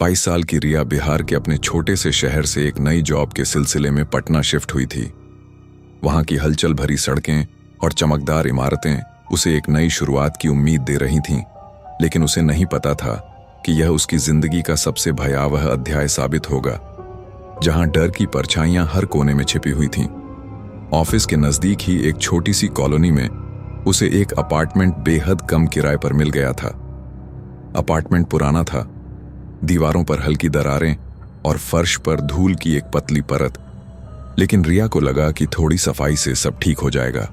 22 साल की रिया बिहार के अपने छोटे से शहर से एक नई जॉब के सिलसिले में पटना शिफ्ट हुई थी। वहां की हलचल भरी सड़कें और चमकदार इमारतें उसे एक नई शुरुआत की उम्मीद दे रही थीं, लेकिन उसे नहीं पता था कि यह उसकी जिंदगी का सबसे भयावह अध्याय साबित होगा, जहां डर की परछाइयां हर कोने में छिपी हुई थीं। ऑफिस के नजदीक ही एक छोटी सी कॉलोनी में उसे एक अपार्टमेंट बेहद कम किराए पर मिल गया था। अपार्टमेंट पुराना था, दीवारों पर हल्की दरारें और फर्श पर धूल की एक पतली परत, लेकिन रिया को लगा कि थोड़ी सफाई से सब ठीक हो जाएगा।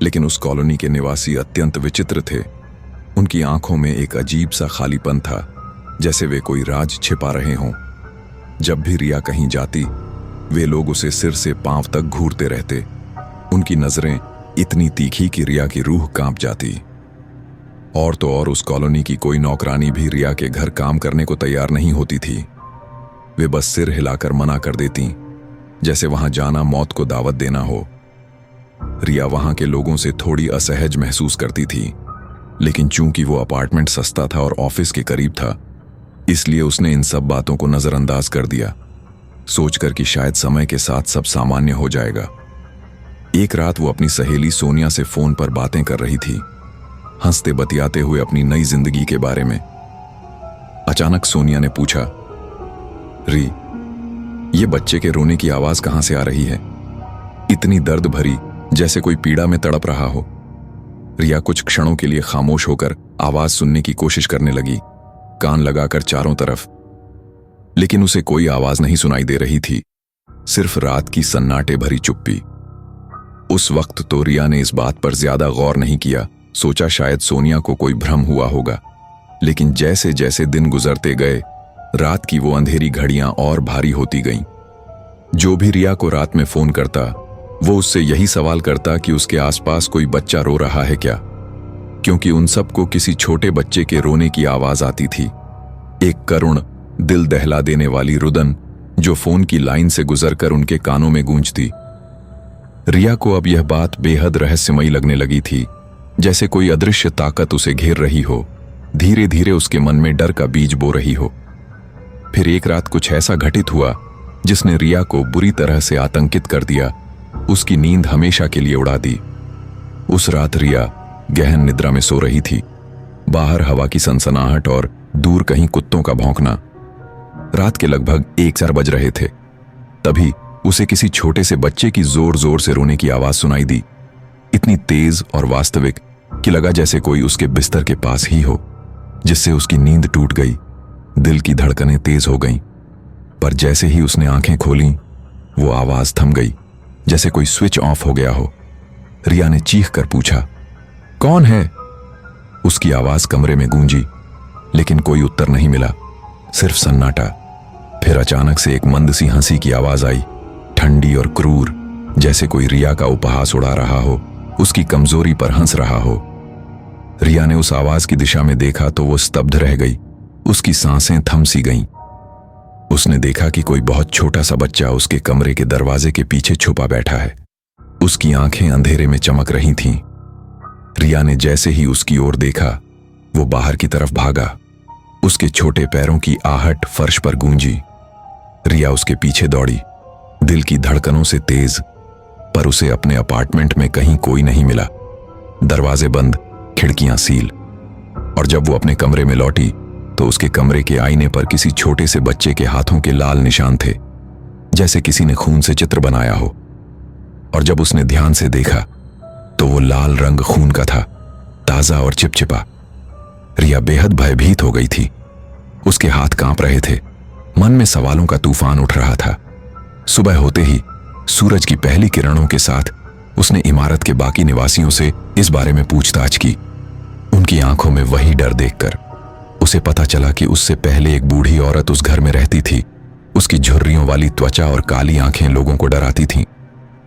लेकिन उस कॉलोनी के निवासी अत्यंत विचित्र थे। उनकी आंखों में एक अजीब सा खालीपन था, जैसे वे कोई राज छिपा रहे हों। जब भी रिया कहीं जाती, वे लोग उसे सिर से पांव तक घूरते रहते। उनकी नजरें इतनी तीखी कि रिया की रूह कांप जाती। और तो और उस कॉलोनी की कोई नौकरानी भी रिया के घर काम करने को तैयार नहीं होती थी। वे बस सिर हिलाकर मना कर देती, जैसे वहां जाना मौत को दावत देना हो। रिया वहां के लोगों से थोड़ी असहज महसूस करती थी, लेकिन चूंकि वो अपार्टमेंट सस्ता था और ऑफिस के करीब था, इसलिए उसने इन सब बातों को नजरअंदाज कर दिया, सोचकर कि शायद समय के साथ सब सामान्य हो जाएगा। एक रात वो अपनी सहेली सोनिया से फोन पर बातें कर रही थी, हंसते बतियाते हुए अपनी नई जिंदगी के बारे में। अचानक सोनिया ने पूछा, री, ये बच्चे के रोने की आवाज कहां से आ रही है? इतनी दर्द भरी, जैसे कोई पीड़ा में तड़प रहा हो। रिया कुछ क्षणों के लिए खामोश होकर आवाज सुनने की कोशिश करने लगी, कान लगाकर चारों तरफ, लेकिन उसे कोई आवाज नहीं सुनाई दे रही थी, सिर्फ रात की सन्नाटे भरी चुप्पी। उस वक्त तो रिया ने इस बात पर ज्यादा गौर नहीं किया, सोचा शायद सोनिया को कोई भ्रम हुआ होगा। लेकिन जैसे जैसे दिन गुजरते गए, रात की वो अंधेरी घड़ियां और भारी होती गईं। जो भी रिया को रात में फोन करता, वो उससे यही सवाल करता कि उसके आसपास कोई बच्चा रो रहा है क्या, क्योंकि उन सबको किसी छोटे बच्चे के रोने की आवाज आती थी। एक करुण, दिल दहला देने वाली रुदन जो फोन की लाइन से गुजरकर उनके कानों में गूंजती। रिया को अब यह बात बेहद रहस्यमयी लगने लगी थी, जैसे कोई अदृश्य ताकत उसे घेर रही हो, धीरे धीरे उसके मन में डर का बीज बो रही हो। फिर एक रात कुछ ऐसा घटित हुआ जिसने रिया को बुरी तरह से आतंकित कर दिया, उसकी नींद हमेशा के लिए उड़ा दी। उस रात रिया गहन निद्रा में सो रही थी। बाहर हवा की सनसनाहट और दूर कहीं कुत्तों का भौंकना। रात के लगभग 1-4 बज रहे थे। तभी उसे किसी छोटे से बच्चे की जोर जोर से रोने की आवाज सुनाई दी, इतनी तेज और वास्तविक कि लगा जैसे कोई उसके बिस्तर के पास ही हो, जिससे उसकी नींद टूट गई, दिल की धड़कनें तेज हो गईं। पर जैसे ही उसने आंखें खोलीं, वो आवाज थम गई, जैसे कोई स्विच ऑफ हो गया हो। रिया ने चीख कर पूछा, कौन है? उसकी आवाज कमरे में गूंजी, लेकिन कोई उत्तर नहीं मिला, सिर्फ सन्नाटा। फिर अचानक से एक मंद सी हंसी की आवाज आई, ठंडी और क्रूर, जैसे कोई रिया का उपहास उड़ा रहा हो, उसकी कमजोरी पर हंस रहा हो। रिया ने उस आवाज की दिशा में देखा तो वो स्तब्ध रह गई, उसकी सांसें थम सी गईं। उसने देखा कि कोई बहुत छोटा सा बच्चा उसके कमरे के दरवाजे के पीछे छुपा बैठा है। उसकी आंखें अंधेरे में चमक रही थीं। रिया ने जैसे ही उसकी ओर देखा, वो बाहर की तरफ भागा। उसके छोटे पैरों की आहट फर्श पर गूंजी। रिया उसके पीछे दौड़ी, दिल की धड़कनों से तेज, पर उसे अपने अपार्टमेंट में कहीं कोई नहीं मिला। दरवाजे बंद, खिड़कियां सील। और जब वो अपने कमरे में लौटी तो उसके कमरे के आईने पर किसी छोटे से बच्चे के हाथों के लाल निशान थे, जैसे किसी ने खून से चित्र बनाया हो। और जब उसने ध्यान से देखा तो वो लाल रंग खून का था, ताजा और चिपचिपा। रिया बेहद भयभीत हो गई थी। उसके हाथ कांप रहे थे, मन में सवालों का तूफान उठ रहा था। सुबह होते ही सूरज की पहली किरणों के साथ उसने इमारत के बाकी निवासियों से इस बारे में पूछताछ की। उनकी आंखों में वही डर देखकर उसे पता चला कि उससे पहले एक बूढ़ी औरत उस घर में रहती थी। उसकी झुर्रियों वाली त्वचा और काली आंखें लोगों को डराती थीं।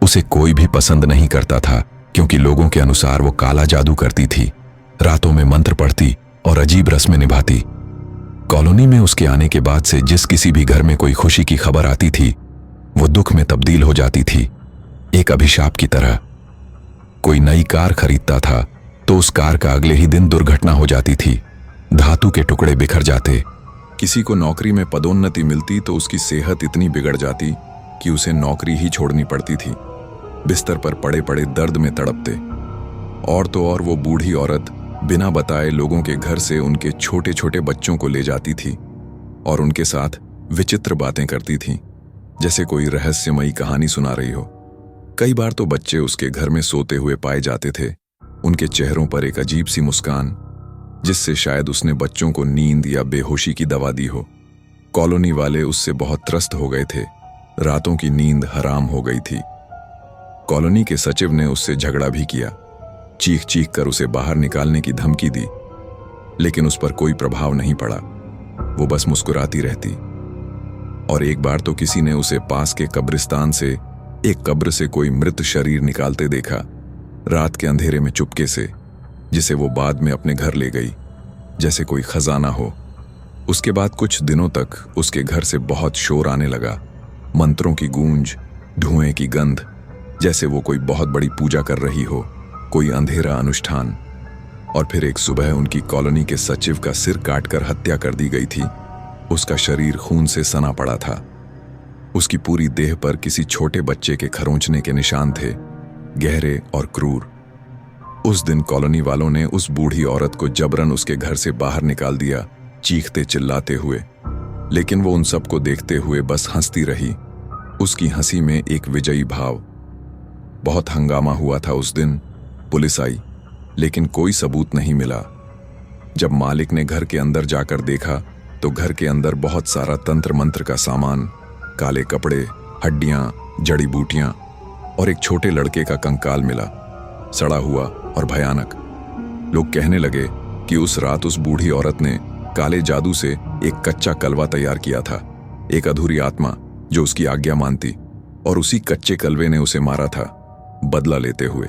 उसे कोई भी पसंद नहीं करता था, क्योंकि लोगों के अनुसार वो काला जादू करती थी, रातों में मंत्र पढ़ती और अजीब रस्में निभाती। कॉलोनी में उसके आने के बाद से जिस किसी भी घर में कोई खुशी की खबर आती थी, वो दुख में तब्दील हो जाती थी, एक अभिशाप की तरह। कोई नई कार खरीदता था तो उस कार का अगले ही दिन दुर्घटना हो जाती थी। धातु के टुकड़े बिखर जाते, किसी को नौकरी में पदोन्नति मिलती तो उसकी सेहत इतनी बिगड़ जाती कि उसे नौकरी ही छोड़नी पड़ती थी, बिस्तर पर पड़े पड़े दर्द में तड़पते। और तो और वो बूढ़ी औरत बिना बताए लोगों के घर से उनके छोटे छोटे बच्चों को ले जाती थी और उनके साथ विचित्र बातें करती थी, जैसे कोई रहस्यमयी कहानी सुना रही हो। कई बार तो बच्चे उसके घर में सोते हुए पाए जाते थे, उनके चेहरों पर एक अजीब सी मुस्कान, जिससे शायद उसने बच्चों को नींद या बेहोशी की दवा दी हो। कॉलोनी वाले उससे बहुत त्रस्त हो गए थे, रातों की नींद हराम हो गई थी। कॉलोनी के सचिव ने उससे झगड़ा भी किया, चीख चीख कर उसे बाहर निकालने की धमकी दी, लेकिन उस पर कोई प्रभाव नहीं पड़ा। वो बस मुस्कुराती रहती। और एक बार तो किसी ने उसे पास के कब्रिस्तान से, एक कब्र से कोई मृत शरीर निकालते देखा, रात के अंधेरे में चुपके से, जिसे वो बाद में अपने घर ले गई, जैसे कोई खजाना हो। उसके बाद कुछ दिनों तक उसके घर से बहुत शोर आने लगा, मंत्रों की गूंज, धुएं की गंध, जैसे वो कोई बहुत बड़ी पूजा कर रही हो, कोई अंधेरा अनुष्ठान। और फिर एक सुबह उनकी कॉलोनी के सचिव का सिर काटकर हत्या कर दी गई थी। उसका शरीर खून से सना पड़ा था। उसकी पूरी देह पर किसी छोटे बच्चे के खरोंचने के निशान थे, गहरे और क्रूर। उस दिन कॉलोनी वालों ने उस बूढ़ी औरत को जबरन उसके घर से बाहर निकाल दिया, चीखते चिल्लाते हुए। लेकिन वो उन सबको देखते हुए बस हंसती रही, उसकी हंसी में एक विजयी भाव। बहुत हंगामा हुआ था उस दिन। पुलिस आई, लेकिन कोई सबूत नहीं मिला। जब मालिक ने घर के अंदर जाकर देखा तो घर के अंदर बहुत सारा तंत्र मंत्र का सामान, काले कपड़े, हड्डियां, जड़ी बूटियां और एक छोटे लड़के का कंकाल मिला, सड़ा हुआ और भयानक। लोग कहने लगे कि उस रात उस बूढ़ी औरत ने काले जादू से एक कच्चा कलवा तैयार किया था, एक अधूरी आत्मा जो उसकी आज्ञा मानती, और उसी कच्चे कलवे ने उसे मारा था, बदला लेते हुए।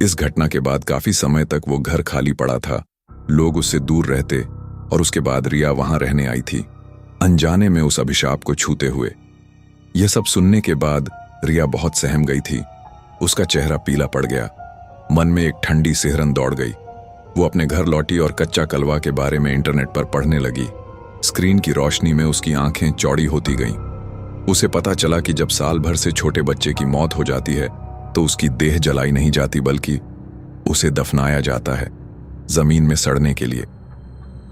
इस घटना के बाद काफी समय तक वो घर खाली पड़ा था, लोग उससे दूर रहते, और उसके बाद रिया वहां रहने आई थी, अनजाने में उस अभिशाप को छूते हुए। यह सब सुनने के बाद रिया बहुत सहम गई थी। उसका चेहरा पीला पड़ गया, मन में एक ठंडी सिहरन दौड़ गई। वो अपने घर लौटी और कच्चा कलवा के बारे में इंटरनेट पर पढ़ने लगी। स्क्रीन की रोशनी में उसकी आंखें चौड़ी होती गईं। उसे पता चला कि जब साल भर से छोटे बच्चे की मौत हो जाती है तो उसकी देह जलाई नहीं जाती, बल्कि उसे दफनाया जाता है जमीन में सड़ने के लिए।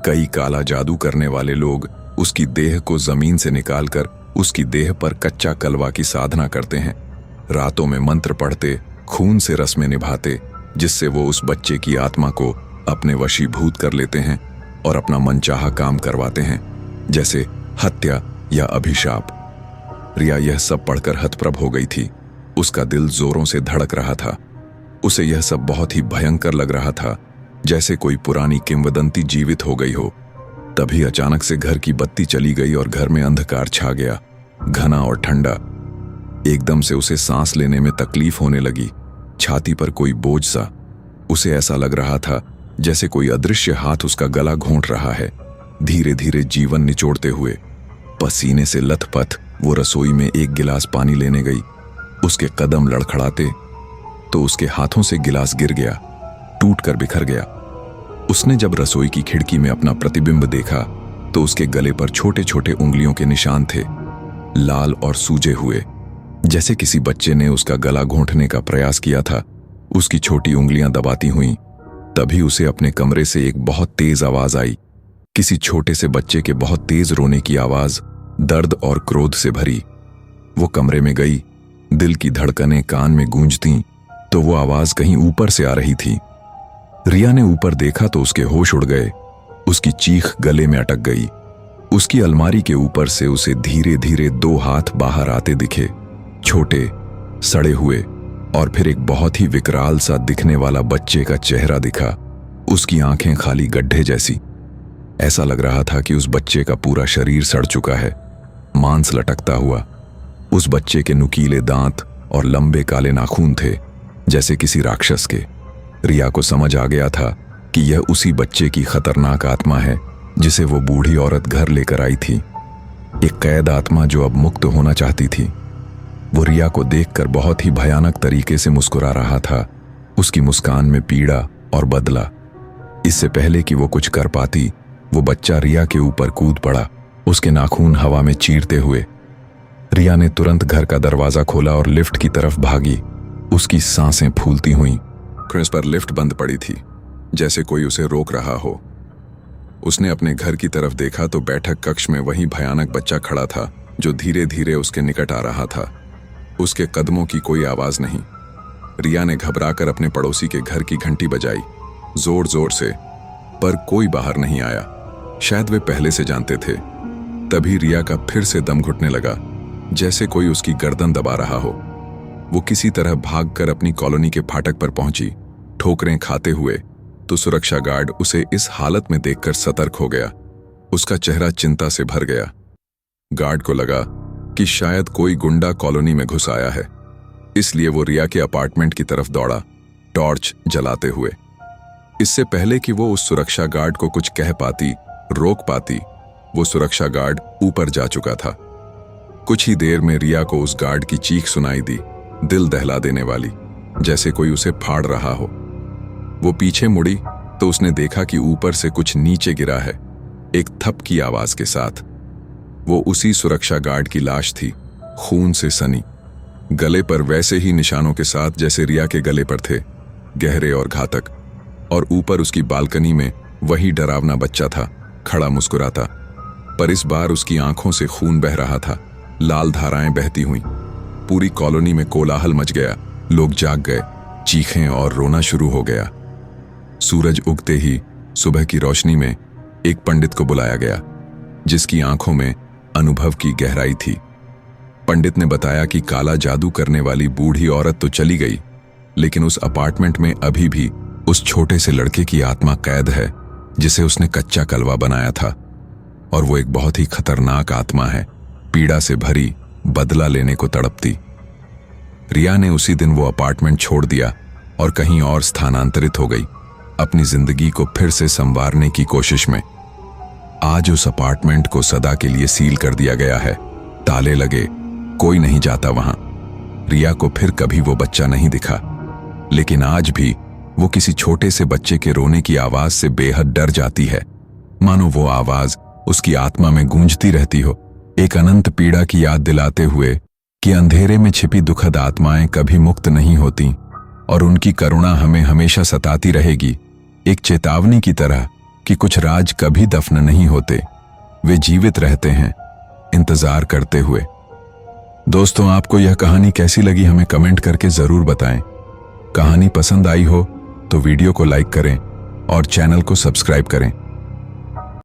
कई काला जादू करने वाले लोग उसकी देह को जमीन से निकालकर उसकी देह पर कच्चा कलवा की साधना करते हैं, रातों में मंत्र पढ़ते, खून से रस्में निभाते, जिससे वो उस बच्चे की आत्मा को अपने वशीभूत कर लेते हैं और अपना मनचाहा काम करवाते हैं, जैसे हत्या या अभिशाप। रिया यह सब पढ़कर हतप्रभ हो गई थी। उसका दिल जोरों से धड़क रहा था। उसे यह सब बहुत ही भयंकर लग रहा था, जैसे कोई पुरानी किंवदंती जीवित हो गई हो। तभी अचानक से घर की बत्ती चली गई और घर में अंधकार छा गया, घना और ठंडा। एकदम से उसे सांस लेने में तकलीफ होने लगी, छाती पर कोई बोझ सा। उसे ऐसा लग रहा था जैसे कोई अदृश्य हाथ उसका गला घोंट रहा है, धीरे धीरे जीवन निचोड़ते हुए। पसीने से लथपथ वो रसोई में एक गिलास पानी लेने गई। उसके कदम लड़खड़ाते तो उसके हाथों से गिलास गिर गया, टूटकर बिखर गया। उसने जब रसोई की खिड़की में अपना प्रतिबिंब देखा तो उसके गले पर छोटे छोटे उंगलियों के निशान थे, लाल और सूजे हुए, जैसे किसी बच्चे ने उसका गला घोंटने का प्रयास किया था। उसकी छोटी उंगलियां दबाती हुईं। तभी उसे अपने कमरे से एक बहुत तेज आवाज आई, किसी छोटे से बच्चे के बहुत तेज रोने की आवाज, दर्द और क्रोध से भरी। वो कमरे में गई, दिल की धड़कनें कान में गूंजती तो वो आवाज कहीं ऊपर से आ रही थी। रिया ने ऊपर देखा तो उसके होश उड़ गए। उसकी चीख गले में अटक गई। उसकी अलमारी के ऊपर से उसे धीरे धीरे 2 हाथ बाहर आते दिखे, छोटे, सड़े हुए, और फिर एक बहुत ही विकराल सा दिखने वाला बच्चे का चेहरा दिखा। उसकी आंखें खाली गड्ढे जैसी। ऐसा लग रहा था कि उस बच्चे का पूरा शरीर सड़ चुका है, मांस लटकता हुआ। उस बच्चे के नुकीले दांत और लंबे काले नाखून थे, जैसे किसी राक्षस के। रिया को समझ आ गया था कि यह उसी बच्चे की खतरनाक आत्मा है जिसे वो बूढ़ी औरत घर लेकर आई थी, एक कैद आत्मा जो अब मुक्त होना चाहती थी। वो रिया को देखकर बहुत ही भयानक तरीके से मुस्कुरा रहा था। उसकी मुस्कान में पीड़ा और बदला। इससे पहले कि वो कुछ कर पाती, वो बच्चा रिया के ऊपर कूद पड़ा, उसके नाखून हवा में चीरते हुए। रिया ने तुरंत घर का दरवाजा खोला और लिफ्ट की तरफ भागी। उसकी सांसें फूलती हुईं। क्रिस पर लिफ्ट बंद पड़ी थी, जैसे कोई उसे रोक रहा हो। उसने अपने घर की तरफ देखा तो बैठक कक्ष में वही भयानक बच्चा खड़ा था जो धीरे धीरे उसके निकट आ रहा था। उसके कदमों की कोई आवाज नहीं। रिया ने घबराकर अपने पड़ोसी के घर की घंटी बजाई, जोर जोर से, पर कोई बाहर नहीं आया। शायद वे पहले से जानते थे। तभी रिया का फिर से दम घुटने लगा, जैसे कोई उसकी गर्दन दबा रहा हो। वो किसी तरह भागकर अपनी कॉलोनी के फाटक पर पहुंची, ठोकरें खाते हुए। तो सुरक्षा गार्ड उसे इस हालत में देखकर सतर्क हो गया। उसका चेहरा चिंता से भर गया। गार्ड को लगा कि शायद कोई गुंडा कॉलोनी में घुस आया है, इसलिए वो रिया के अपार्टमेंट की तरफ दौड़ा, टॉर्च जलाते हुए। इससे पहले कि वो उस सुरक्षा गार्ड को कुछ कह पाती, रोक पाती, वो सुरक्षा गार्ड ऊपर जा चुका था। कुछ ही देर में रिया को उस गार्ड की चीख सुनाई दी, दिल दहला देने वाली, जैसे कोई उसे फाड़ रहा हो। वो पीछे मुड़ी तो उसने देखा कि ऊपर से कुछ नीचे गिरा है, एक थप की आवाज के साथ। वो उसी सुरक्षा गार्ड की लाश थी, खून से सनी, गले पर वैसे ही निशानों के साथ जैसे रिया के गले पर थे, गहरे और घातक। और ऊपर उसकी बालकनी में वही डरावना बच्चा था, खड़ा मुस्कुराता। पर इस बार उसकी आंखों से खून बह रहा था, लाल धाराएं बहती हुईं। पूरी कॉलोनी में कोलाहल मच गया, लोग जाग गए, चीखें और रोना शुरू हो गया। सूरज उगते ही सुबह की रोशनी में एक पंडित को बुलाया गया, जिसकी आंखों में अनुभव की गहराई थी। पंडित ने बताया कि काला जादू करने वाली बूढ़ी औरत तो चली गई, लेकिन उस अपार्टमेंट में अभी भी उस छोटे से लड़के की आत्मा कैद है, जिसे उसने कच्चा कलवा बनाया था। और वो एक बहुत ही खतरनाक आत्मा है, पीड़ा से भरी, बदला लेने को तड़पती। रिया ने उसी दिन वो अपार्टमेंट छोड़ दिया और कहीं और स्थानांतरित हो गई, अपनी जिंदगी को फिर से संवारने की कोशिश में। आज उस अपार्टमेंट को सदा के लिए सील कर दिया गया है, ताले लगे, कोई नहीं जाता वहां। रिया को फिर कभी वो बच्चा नहीं दिखा, लेकिन आज भी वो किसी छोटे से बच्चे के रोने की आवाज से बेहद डर जाती है, मानो वो आवाज उसकी आत्मा में गूंजती रहती हो, एक अनंत पीड़ा की याद दिलाते हुए कि अंधेरे में छिपी दुखद आत्माएं कभी मुक्त नहीं होती और उनकी करुणा हमें हमेशा सताती रहेगी, एक चेतावनी की तरह कि कुछ राज कभी दफन नहीं होते, वे जीवित रहते हैं, इंतजार करते हुए। दोस्तों, आपको यह कहानी कैसी लगी हमें कमेंट करके जरूर बताएं। कहानी पसंद आई हो तो वीडियो को लाइक करें और चैनल को सब्सक्राइब करें।